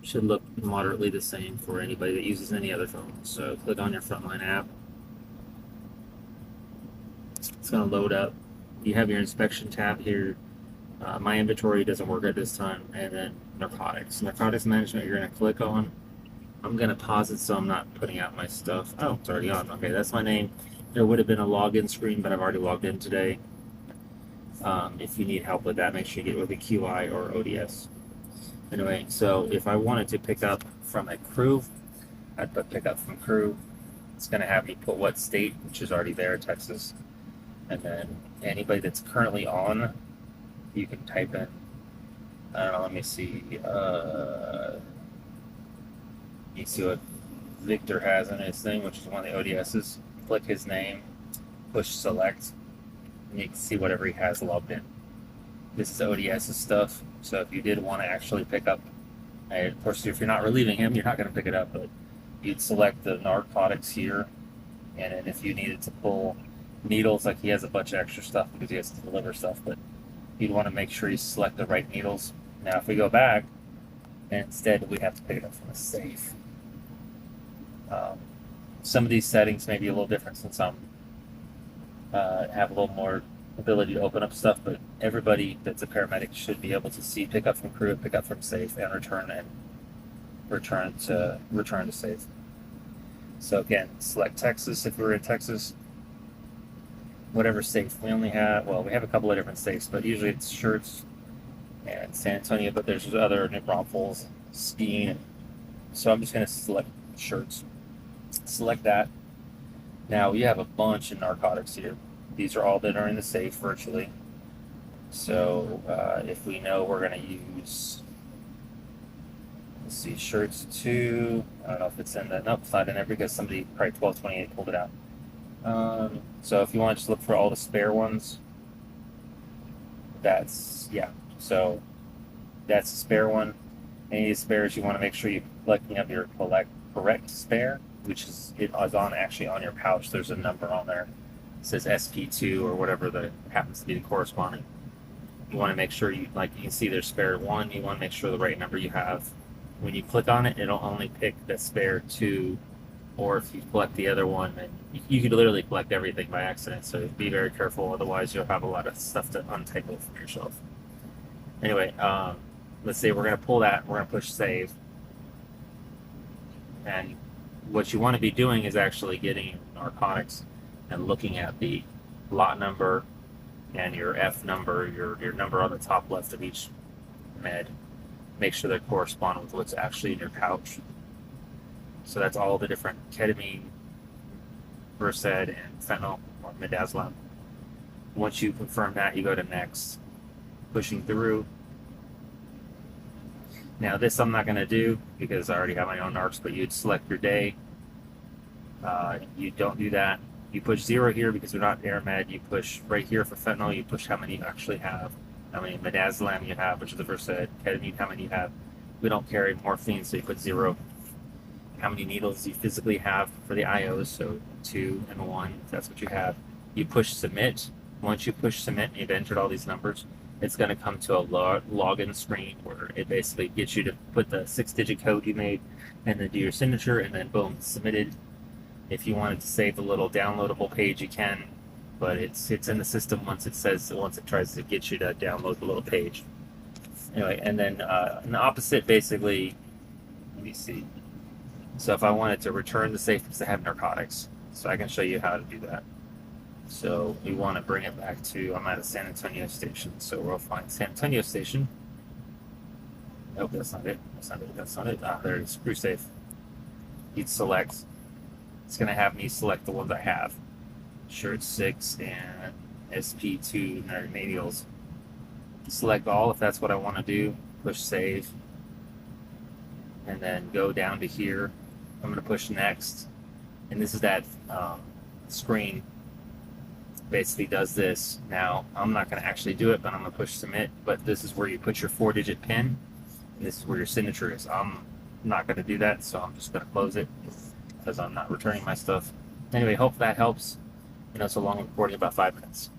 Should look moderately the same for anybody that uses any other phone. So click on your Frontline app. It's going to load up. You have your inspection tab here. My inventory doesn't work at this time. And then narcotics. Narcotics management you're going to click on. I'm going to pause it so I'm not putting out my stuff. Oh, it's already on. Okay, that's my name. There would have been a login screen, but I've already logged in today. If you need help with that, make sure you get with a QI or ODS. Anyway, so if I wanted to pick up from a crew, I'd put pick up from crew. It's going to have me put what state, which is already there, Texas. And then anybody that's currently on, you can type in, I don't know, let me see. You see what Victor has in his thing, which is one of the ODSs. Click his name, push select, and you can see whatever he has logged in. This is ODS stuff, so if you did want to actually pick up, and of course, if you're not relieving him, you're not going to pick it up, but you'd select the narcotics here, and then if you needed to pull needles, like he has a bunch of extra stuff because he has to deliver stuff, but you'd want to make sure you select the right needles. Now, if we go back, and instead we have to pick it up from a safe. Some of these settings may be a little different since I'm have a little more ability to open up stuff, but everybody that's a paramedic should be able to see pick up from crew, pick up from safe, and return to safe. So again, select Texas if we're in Texas. Whatever safe we only have, well, we have a couple of different safes, but usually it's shirts and San Antonio, but there's other New Braunfels, skiing. So I'm just going to select shirts. Select that. Now you have a bunch of narcotics here. These are all that are in the safe virtually. So if we know we're going to use, let's see, shirts 2. I don't know if it's in the, nope, it's not in there because somebody probably 1228 pulled it out. So if you want to just look for all the spare ones, that's, yeah. So that's a spare one. Any spares you want to make sure you're collecting up your correct spare, which is actually on your pouch. There's a number on there. It says SP2 or whatever that happens to be the corresponding. You want to make sure you can see there's spare 1. You want to make sure the right number you have. When you click on it, it'll only pick the spare 2, or if you collect the other one, then you could literally collect everything by accident. So be very careful, otherwise you'll have a lot of stuff to untangle from your shelf. Anyway, let's say we're going to pull that. We're going to push save. And what you want to be doing is actually getting narcotics and looking at the lot number and your F number, your number on the top left of each med. Make sure they correspond with what's actually in your pouch. So that's all the different ketamine, Versed, and fentanyl or midazolam. Once you confirm that, you go to next, pushing through. Now this I'm not going to do because I already have my own narcs, but you'd select your day. You don't do that. You push 0 here because they're not AirMed. You push right here for fentanyl. You push how many you actually have, how many midazolam you have, which is the Versed, ketamine, how many you have. We don't carry morphine, so you put 0. How many needles you physically have for the IOs, so 2 and 1, if that's what you have. You push submit. Once you push submit and you've entered all these numbers, it's going to come to a login screen where it basically gets you to put the 6-digit code you made and then do your signature, and then boom, submitted. If you wanted to save the little downloadable page, you can, but it's in the system once it tries to get you to download the little page. Anyway, and then an opposite, basically, let me see. So if I wanted to return the safe because I have narcotics, so I can show you how to do that. So we want to bring it back to, I'm at a San Antonio station, so we'll find San Antonio station. Nope, that's not it. That's not it. Ah, there it is. Crew safe. You'd select. It's going to have me select the ones I have. Shirt 6 and SP2 needles. Select all if that's what I want to do. Push save. And then go down to here. I'm going to push next. And this is that screen. Basically does this. Now, I'm not going to actually do it, but I'm going to push submit. But this is where you put your 4-digit PIN. And this is where your signature is. I'm not going to do that, so I'm just going to close it because I'm not returning my stuff. Anyway, hope that helps. It's a long recording, about 5 minutes.